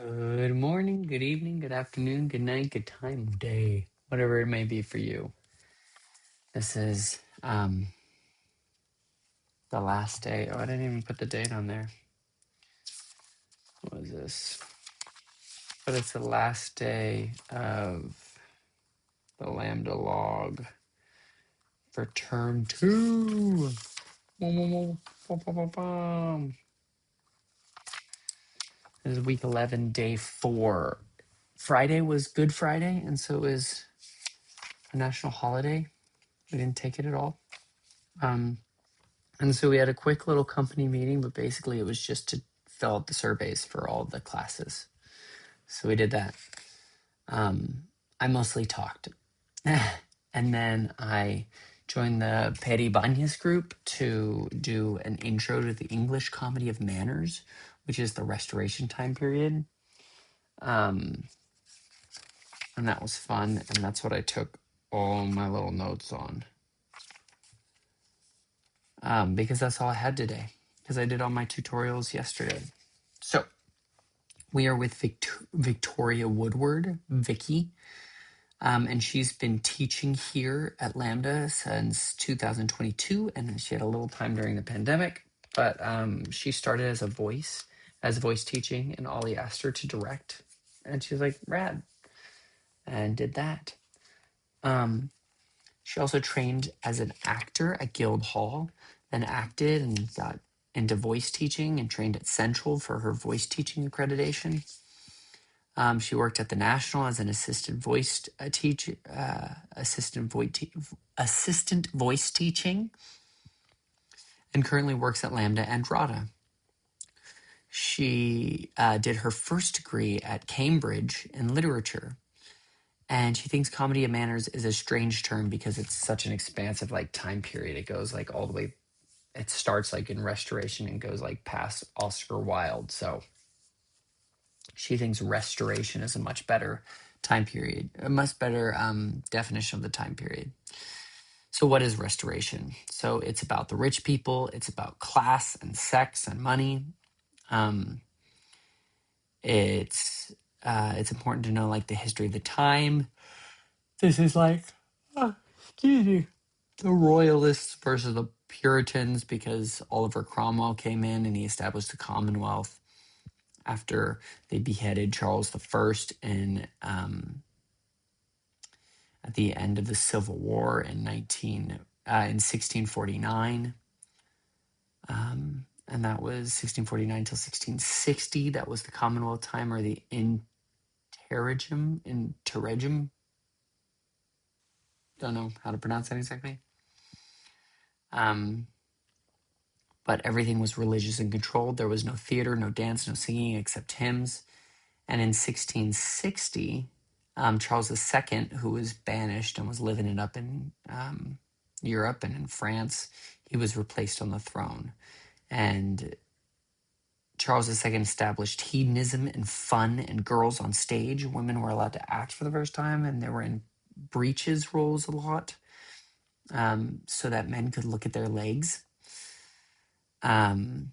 Good morning, good evening, good afternoon, good night, good time of day, whatever it may be for you. This is the last day. Oh, I didn't even put the date on there. What was this? But it's the last day of the LAMDA log for term 2. This is week 11, day 4. Friday was Good Friday, and so is a national holiday. We didn't take it at all. And so we had a quick little company meeting, but basically it was just to fill out the surveys for all the classes. So we did that. I mostly talked. And then I joined the Peri Banyas group to do an intro to the English comedy of manners, which is the Restoration time period. And that was fun. And that's what I took all my little notes on. Because that's all I had today, because I did all my tutorials yesterday. So we are with Victoria Woodward, Vicky, and she's been teaching here at LAMDA since 2022, and she had a little time during the pandemic, but she started as voice teaching, and Ollie asked her to direct, and she was like, rad, and did that. She also trained as an actor at Guildhall, then acted and got into voice teaching and trained at Central for her voice teaching accreditation. She worked at the National as an assistant voice teaching, and currently works at LAMDA and RADA. She did her first degree at Cambridge in literature, and she thinks comedy of manners is a strange term because it's such an expansive time period. It goes all the way. It starts in Restoration and goes past Oscar Wilde. So she thinks Restoration is a much better time period, a much better definition of the time period. So what is Restoration? So it's about the rich people. It's about class and sex and money. It's important to know the history of the time. This is excuse me, the royalists versus the Puritans, because Oliver Cromwell came in and he established the Commonwealth after they beheaded Charles I in at the end of the Civil War in 1649. And that was 1649 till 1660. That was the Commonwealth time, or the interregnum. Don't know how to pronounce that exactly. But everything was religious and controlled. There was no theater, no dance, no singing except hymns. And in 1660, Charles II, who was banished and was living it up in Europe and in France, he was replaced on the throne. And Charles II established hedonism and fun and girls on stage. Women were allowed to act for the first time, and they were in breeches roles a lot, so that men could look at their legs. And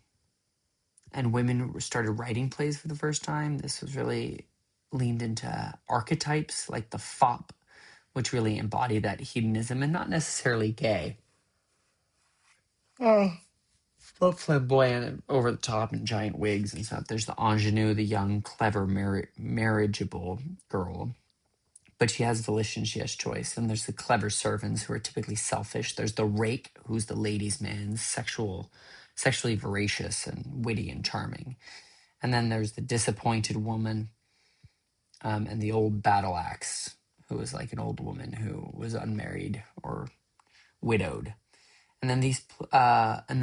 women started writing plays for the first time. This was really leaned into archetypes like the fop, which really embody that hedonism and not necessarily gay. But flamboyant and over the top and giant wigs and stuff. There's the ingenue, the young, clever, marriageable girl. But she has volition, she has choice. And there's the clever servants who are typically selfish. There's the rake, who's the ladies' man, sexually voracious and witty and charming. And then there's the disappointed woman, and the old battle axe, who is an old woman who was unmarried or widowed. And then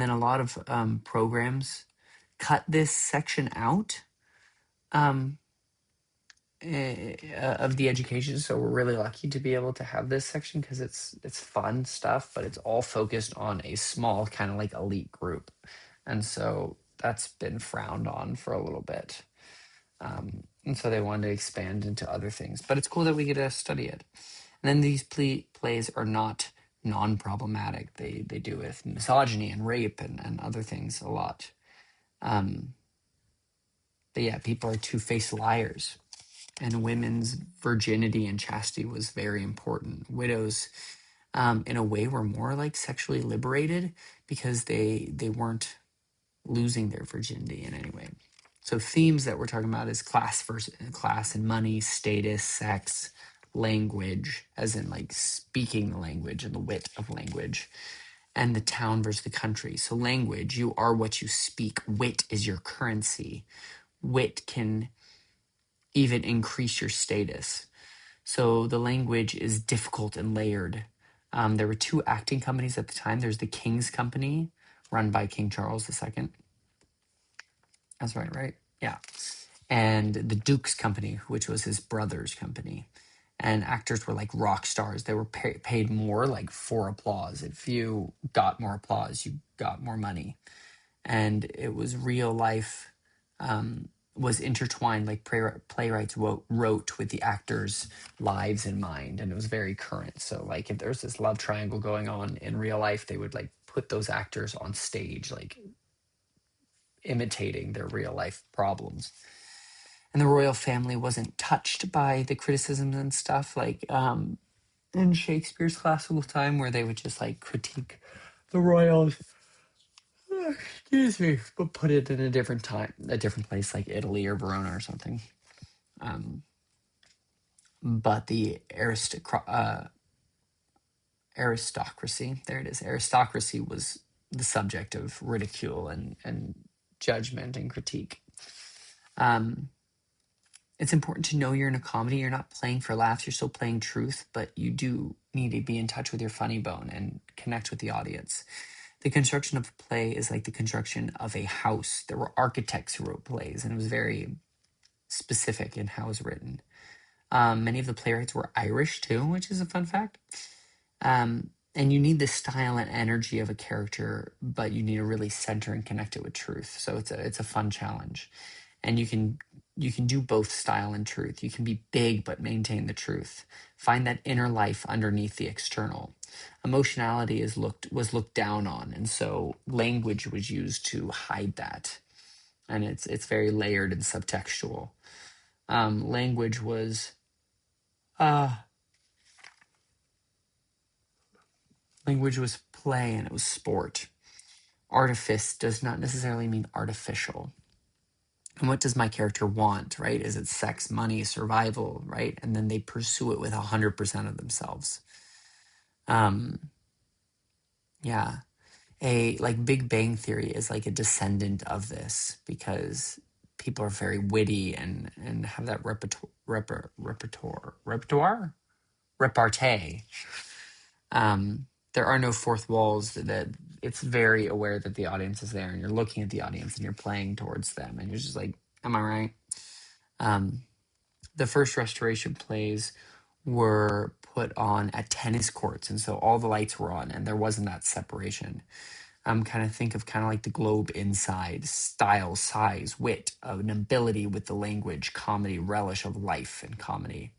a lot of programs cut this section out of the education. So we're really lucky to be able to have this section because it's fun stuff, but it's all focused on a small kind of elite group. And so that's been frowned on for a little bit. And so they wanted to expand into other things. But it's cool that we get to study it. And then these plays are not non-problematic. They do with misogyny and rape and other things a lot. But yeah, people are two-faced liars. And women's virginity and chastity was very important. Widows, in a way, were more like sexually liberated because they weren't losing their virginity in any way. So themes that we're talking about is class versus class and money, status, sex, language, as in like speaking the language and the wit of language, and the town versus the country. So language, you are what you speak. Wit is your currency. Wit can even increase your status. So the language is difficult and layered. There were two acting companies at the time. There's the King's Company, run by King Charles II. That's right? Yeah. And the Duke's Company, which was his brother's company. And actors were like rock stars. They were paid more like for applause. If you got more applause, you got more money. And it was real life, was intertwined, like playwrights wrote with the actors' lives in mind, and it was very current. So like if there's this love triangle going on in real life, they would like put those actors on stage, like imitating their real life problems. And the royal family wasn't touched by the criticisms and stuff like in Shakespeare's classical time, where they would just like critique the royals. Excuse me, but put it in a different time, a different place like Italy or Verona or something. But the aristocracy, there it is, aristocracy was the subject of ridicule and judgment and critique. It's important to know you're in a comedy. You're not playing for laughs. You're still playing truth, but you do need to be in touch with your funny bone and connect with the audience. The construction of a play is like the construction of a house. There were architects who wrote plays, and it was very specific in how it was written. Many of the playwrights were Irish too, which is a fun fact. And you need the style and energy of a character, but you need to really center and connect it with truth. So it's a fun challenge, and you can do both style and truth. You can be big but maintain the truth. Find that inner life underneath the external. Emotionality was looked down on, and so language was used to hide that. And it's very layered and subtextual. Language was language was play and it was sport. Artifice does not necessarily mean artificial. And what does my character want, right? Is it sex, money, survival, right? And then they pursue it with 100% of themselves. Yeah. A like Big Bang Theory is like a descendant of this because people are very witty and have that repartee. There are no fourth walls. That it's very aware that the audience is there, and you're looking at the audience and you're playing towards them, and you're just like, "Am I right?" The first restoration plays were put on at tennis courts, and so all the lights were on, and there wasn't that separation. Kind of think of kind of like the globe inside: style, size, wit, an ability with the language, comedy, relish of life and comedy.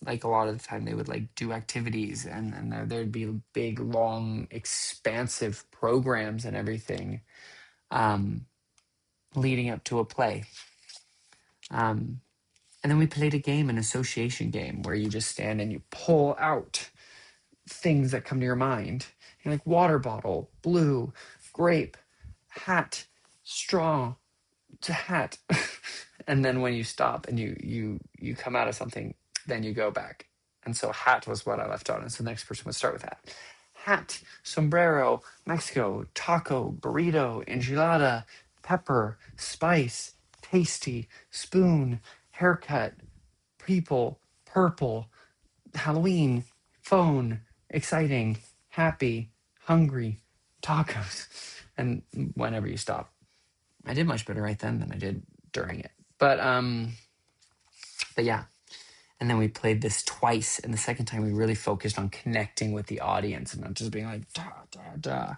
Like a lot of the time they would like do activities, and there'd be big, long, expansive programs and everything leading up to a play. And then we played a game, an association game, where you just stand and you pull out things that come to your mind. You're like water bottle, blue, grape, hat, straw, to hat. And then when you stop and you come out of something, then you go back. And so hat was what I left on. And so the next person would start with that. Hat, sombrero, Mexico, taco, burrito, enchilada, pepper, spice, tasty, spoon, haircut, people, purple, Halloween, phone, exciting, happy, hungry, tacos. And whenever you stop. I did much better right then than I did during it. But yeah. And then we played this twice, and the second time we really focused on connecting with the audience and not just being like da da da.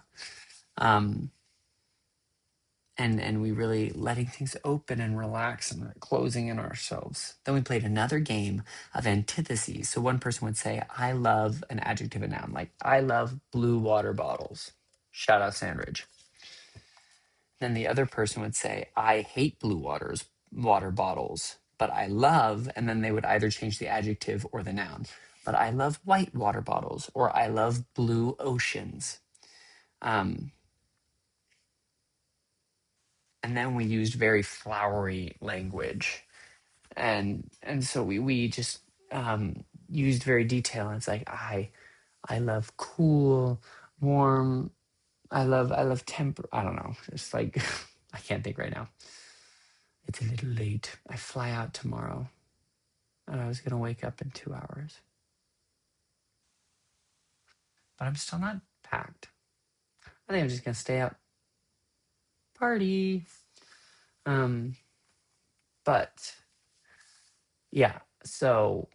And we really letting things open and relax and closing in ourselves. Then we played another game of antitheses. So one person would say, I love an adjective and noun, like I love blue water bottles. Shout out Sandridge. Then the other person would say, I hate water bottles, but I love, and then they would either change the adjective or the noun. But I love white water bottles, or I love blue oceans. Um, and then we used very flowery language. And so we just used very detailed. It's like I love cool, warm. I love temper. I don't know. It's like I can't think right now. It's a little late. I fly out tomorrow, and I was gonna wake up in 2 hours, but I'm still not packed. I think I'm just gonna stay out, party. Um, but yeah. So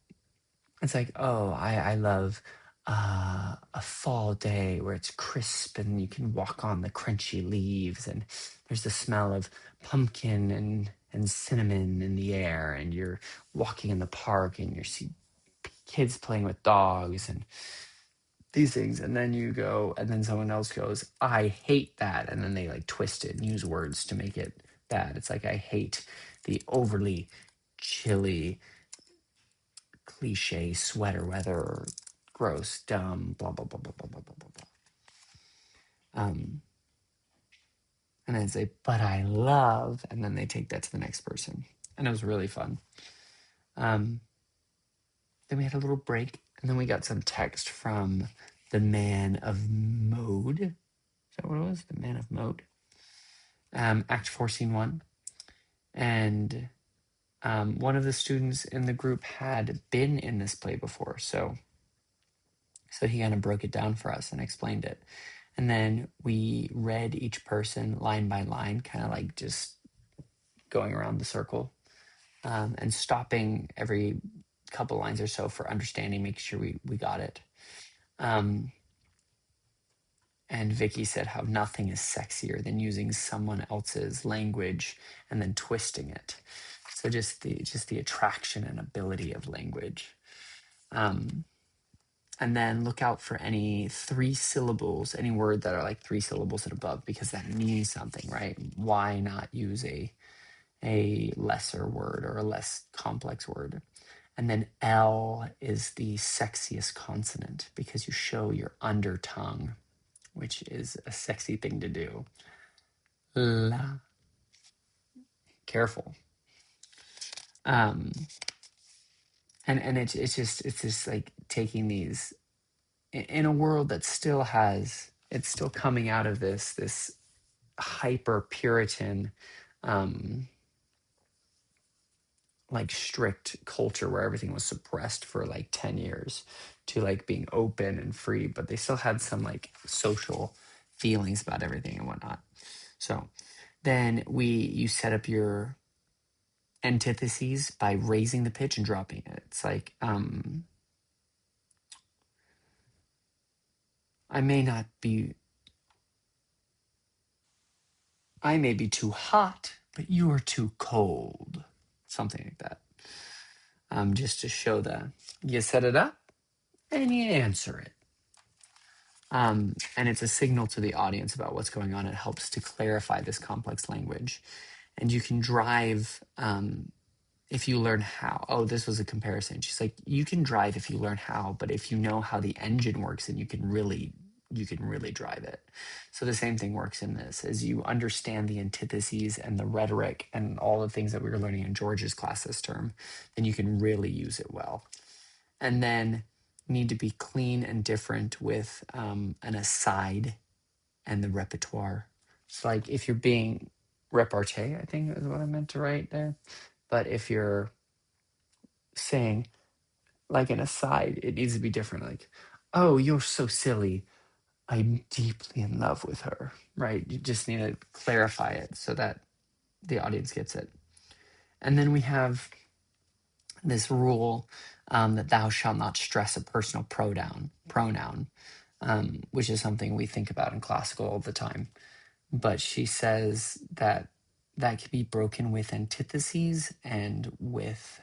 it's like, oh, I love a fall day where it's crisp and you can walk on the crunchy leaves and there's the smell of pumpkin and cinnamon in the air, and you're walking in the park and you see kids playing with dogs and these things. And then you go, and then someone else goes, I hate that. And then they like twist it and use words to make it bad. It's like, I hate the overly chilly cliche sweater weather, gross, dumb, blah blah blah blah blah blah blah blah blah. And I'd say, but I love, and then they take that to the next person, and it was really fun. Then we had a little break, and then we got some text from the Man of Mode. Is that what it was? The Man of Mode. Act 4, Scene 1. And one of the students in the group had been in this play before, so he kind of broke it down for us and explained it. And then we read each person line by line, kind of like just going around the circle, and stopping every couple lines or so for understanding, making sure we got it. And Vicky said how nothing is sexier than using someone else's language and then twisting it. So just the attraction and ability of language. And then look out for any 3 syllables, any word that are like 3 syllables and above, because that means something, right? Why not use a lesser word or a less complex word? And then L is the sexiest consonant because you show your under tongue, which is a sexy thing to do. La. Careful. And it's just like taking these in a world that still has, it's still coming out of this hyper Puritan, like strict culture where everything was suppressed for like 10 years to like being open and free, but they still had some like social feelings about everything and whatnot. So then you set up your antitheses by raising the pitch and dropping it. It's like, I may not be, I may be too hot, but you are too cold. Something like that. Just to show that you set it up and you answer it. And it's a signal to the audience about what's going on. It helps to clarify this complex language. And you can drive if you learn how. Oh, this was a comparison. She's like, you can drive if you learn how, but if you know how the engine works, then you can really drive it. So the same thing works in this, as you understand the antitheses and the rhetoric and all the things that we were learning in George's class this term, then you can really use it well. And then need to be clean and different with an aside and the repertoire. It's like if you're being repartee, I think is what I meant to write there. But if you're saying like an aside, it needs to be different. Like, oh, you're so silly. I'm deeply in love with her, right? You just need to clarify it so that the audience gets it. And then we have this rule that thou shalt not stress a personal pronoun, which is something we think about in classical all the time. But she says that can be broken with antitheses and with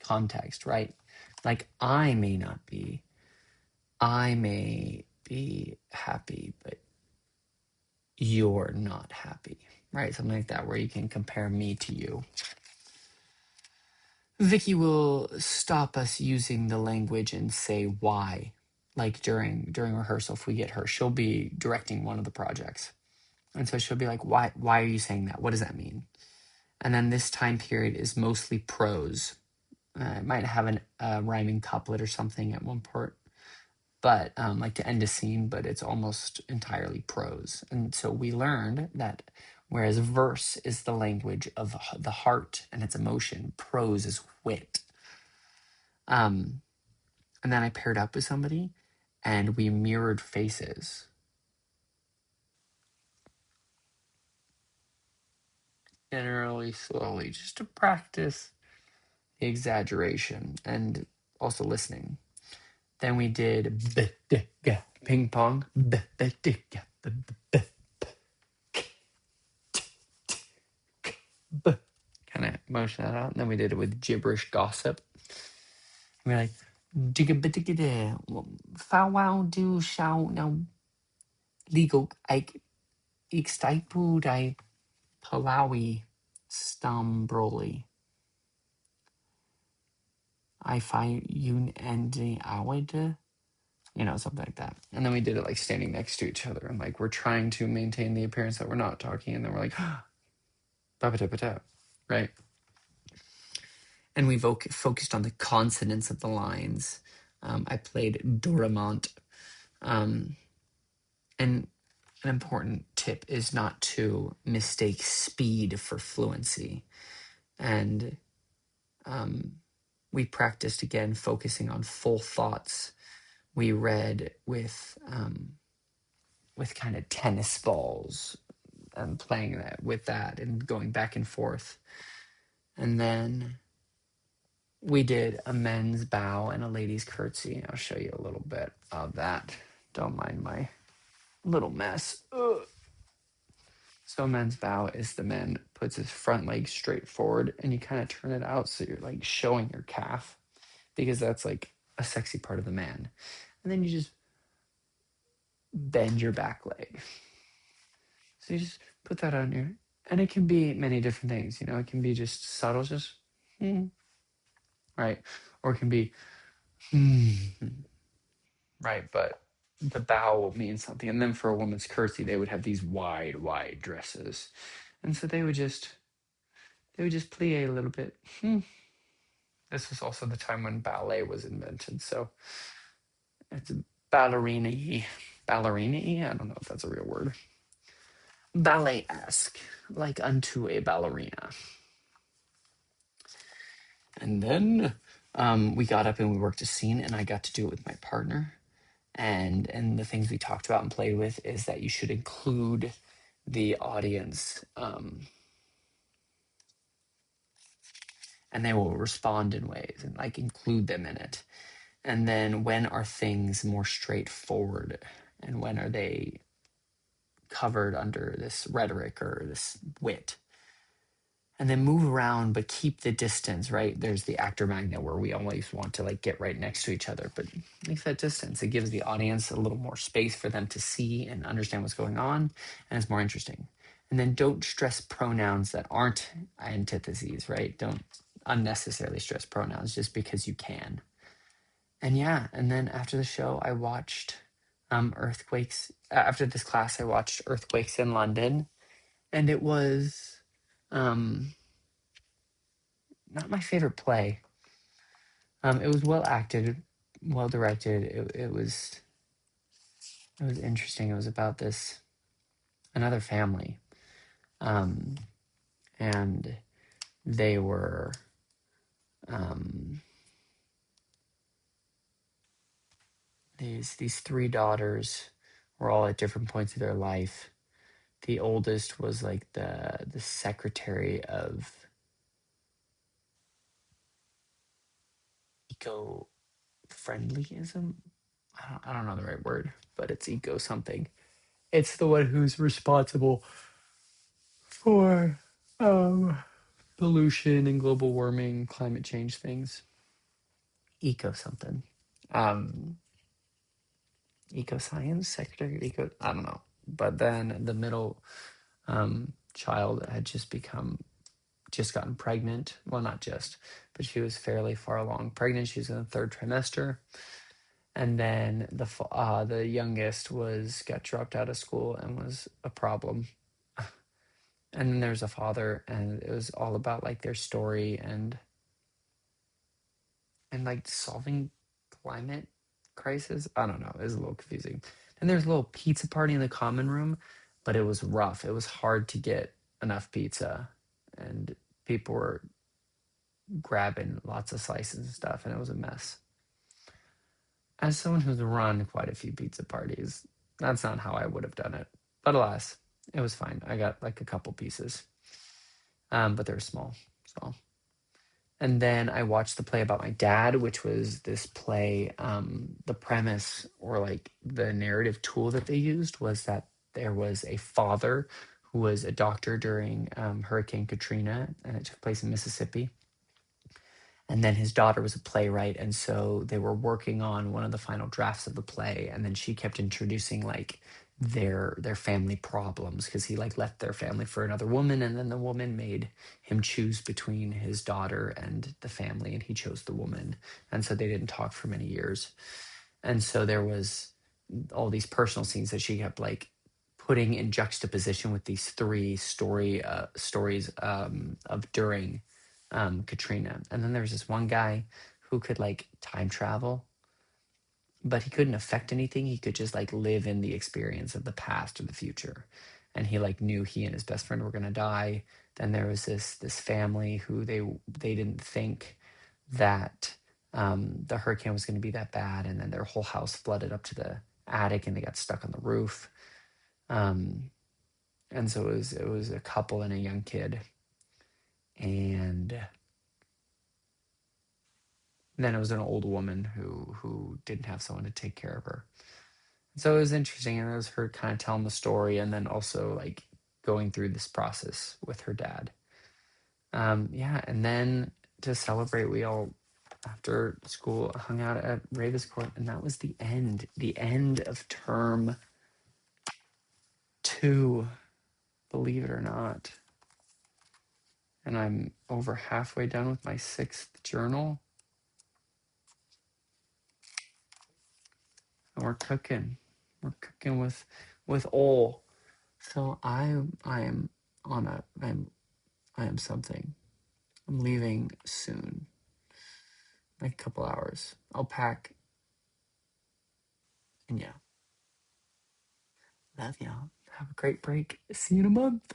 context, right? Like I may be happy, but you're not happy, right? Something like that, where you can compare me to you. Vicky will stop us using the language and say why. Like during rehearsal, if we get her, she'll be directing one of the projects. And so she'll be like, why are you saying that? What does that mean? And then this time period is mostly prose. It might have a rhyming couplet or something at one part, but like to end a scene, but it's almost entirely prose. And so we learned that whereas verse is the language of the heart and its emotion, prose is wit. And then I paired up with somebody and we mirrored faces. Generally, slowly, just to practice the exaggeration and also listening. Then we did ping pong. Kind of motion that out. And then we did it with gibberish gossip. We were like, digga digga da, fow wow do shao now legal ike ikstaipu di Palawi Stambroli. I find you and the awed, something like that. And then we did it like standing next to each other and like we're trying to maintain the appearance that we're not talking, and then we're like right? And we focused on the consonants of the lines. I played Doramont. And an important tip is not to mistake speed for fluency. And we practiced again, focusing on full thoughts. We read with kind of tennis balls and playing that with that and going back and forth. And then we did a men's bow and a lady's curtsy. I'll show you a little bit of that. Don't mind my little mess. Ugh. So a men's bow is the man puts his front leg straight forward and you kind of turn it out so you're like showing your calf, because that's like a sexy part of the man. And then you just bend your back leg. So you just put that on your, and it can be many different things. It can be just subtle, just right, or it can be right. But the bow will mean something. And then for a woman's curtsy, they would have these wide dresses, and so they would just plie a little bit. This was also the time when ballet was invented, so it's ballerina-y. Ballerina-y? I don't know if that's a real word. Ballet-esque, like unto a ballerina. And then we got up and we worked a scene, and I got to do it with my partner. And the things we talked about and played with is that you should include the audience, and they will respond in ways, and like include them in it. And then when are things more straightforward, and when are they covered under this rhetoric or this wit? And then move around, but keep the distance, right? There's the actor magnet where we always want to like get right next to each other, but make that distance. It gives the audience a little more space for them to see and understand what's going on, and it's more interesting. And then don't stress pronouns that aren't antitheses, right? Don't unnecessarily stress pronouns just because you can. And yeah, and then after the show, I watched Earthquakes. After this class, I watched Earthquakes in London, and it was not my favorite play. It was well acted, well directed. It was interesting. It was about this another family, and they were these three daughters were all at different points of their life. The oldest was like the secretary of eco friendlyism. I don't know the right word, but it's eco something. It's the one who's responsible for pollution and global warming, climate change things. Eco something. Eco science secretary. Eco. I don't know. but then the middle child had just gotten pregnant. Well, not just, but she was fairly far along pregnant. She was in the third trimester. And then the youngest was got dropped out of school and was a problem. And then there's a father, and it was all about like their story and like solving climate crisis. I don't know. It was a little confusing. And there's a little pizza party in the common room, but it was rough. It was hard to get enough pizza, and people were grabbing lots of slices and stuff, and it was a mess. As someone who's run quite a few pizza parties, that's not how I would have done it. But alas, it was fine. I got like a couple pieces, but they were small. So, and then I watched the play about my dad, which was this play. The premise or like the narrative tool that they used was that there was a father who was a doctor during Hurricane Katrina, and it took place in Mississippi. And then his daughter was a playwright, and so they were working on one of the final drafts of the play, and then she kept introducing like their family problems because he like left their family for another woman, and then the woman made him choose between his daughter and the family, and he chose the woman, and so they didn't talk for many years. And so there was all these personal scenes that she kept like putting in juxtaposition with these three stories of during Katrina. And then there was this one guy who could like time travel, but he couldn't affect anything. He could just like live in the experience of the past or the future. And he like knew he and his best friend were gonna die. Then there was this family who they didn't think that the hurricane was going to be that bad, and then their whole house flooded up to the attic, and they got stuck on the roof. Um, and so it was a couple and a young kid, and then it was an old woman who didn't have someone to take care of her. So it was interesting, and it was her kind of telling the story, and then also like going through this process with her dad. Yeah, and then to celebrate, we all after school hung out at Ravenscourt, and that was the end of term 2, believe it or not. And I'm over halfway done with my 6th journal, and we're cooking. We're cooking with Ole. So I am on a I am something. I'm leaving soon, like a couple hours. I'll pack, and yeah. Love y'all. Have a great break. See you in a month.